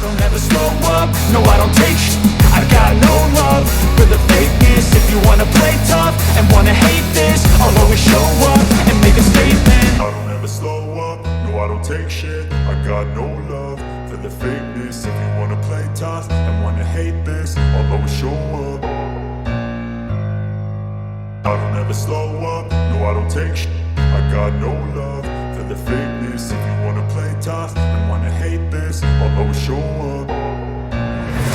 don't ever slow up, no I don't take sh**. I got no love for the fakeness. If you wanna play tough and wanna hate this, I'll always show up and make a statement. I don't ever slow up, no I don't take shit. I got no love for the fakeness. If you wanna play tough and wanna hate this, I'll always show up. I don't ever slow up, no I don't take shit. I got no love for the fakeness. If you wanna play tough and wanna hate this, I'll always show up.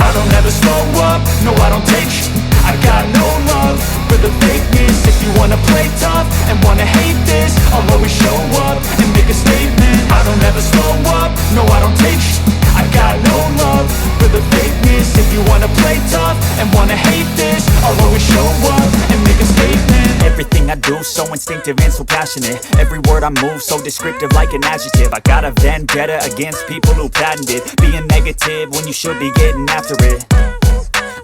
I don't ever slow up, no I don't take sh**. I got no love for the fakeness. If you wanna play tough and wanna hate this, I'll always show up and make a statement. I don't ever slow up, no I don't take sh**. I got no love for the fakeness. If you wanna play tough and wanna hate this, I'll always show up and make a statement. Everything I do so instinctive and so passionate. Every word I move so descriptive like an adjective. I got a vendetta against people who patented being negative when you should be getting after it.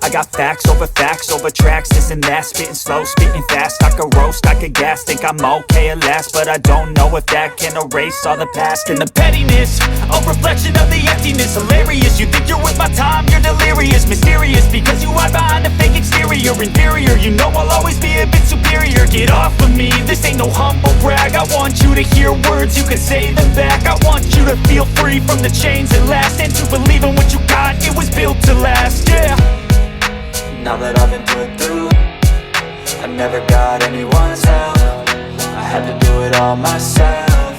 I got facts over tracks, this and that. Spitting slow, spitting fast. I could roast, I could gas. Think I'm okay at last, but I don't know if that can erase all the past. And the pettiness, a reflection of the emptiness. Hilarious, you think you're worth my time, you're delirious. Mysterious, because you hide behind a fake exterior. Inferior, you know I'll always be a bit superior. Get off of me, this ain't no humble brag. I want you to hear words, you can say them back. I want you to feel free from the chains that last, and to believe in what you got, it was built to last, yeah. Now that I've been put through, I never got anyone's help. I had to do it all myself.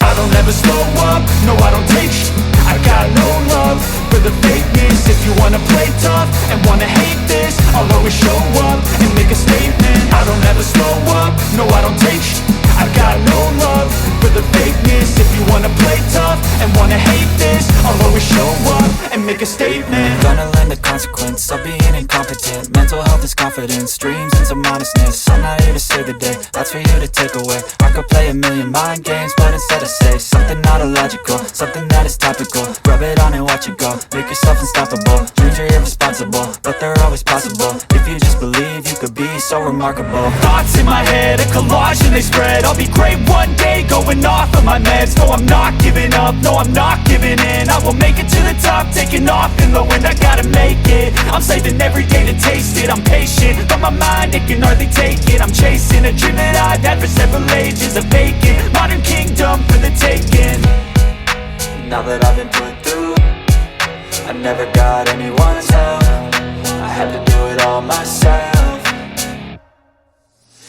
I don't ever slow up, no I don't take sh**. I got no love for the fakeness. If you wanna play tough and wanna hate this, I'll always show up and make a statement. I don't ever slow up, no I don't take sh**. I got no love for the fakeness. If you wanna play tough and wanna hate this, I'll always show up and make a statement. Gonna learn the consequence of being incompetent. Mental health is confidence, dreams and some honestness. I'm not here to save the day, that's for you to take away. I could play a million mind games, but instead I say something not illogical, something that is topical. Rub it on and watch it go, make yourself unstoppable. Dreams are irresponsible, but they're always possible. If you just believe, you could be so remarkable. Thoughts in my head, a collage and they spread. I'll be great one day, going off of my meds. No, I'm not giving up, no, I'm not giving in. I will make it to the top, taking off in the wind. I gotta make it, I'm saving every day to taste it. I'm patient, but my mind, it can hardly take it. I'm chasing a dream that I've had for several ages. A vacant, modern kingdom for the taking. Now that I've been put through, I never got anyone's help. I had to do it all myself.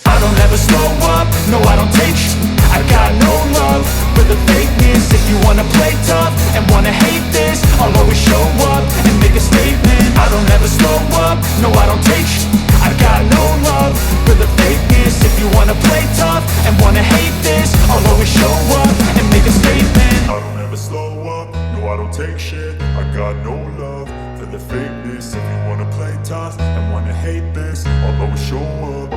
I don't ever slow up, no I don't take sh**. I got no love for the fakeness. If you wanna play tough and wanna hate this, I'll always show up and make a statement. I don't ever slow up, no I don't take sh**. I got no love for the fakeness. If you wanna play tough and wanna hate this, I'll always show up and make a statement. I don't ever slow up, no I don't take shit. I got no love for the fakeness. If you wanna play tough and wanna hate this, I'll always show up.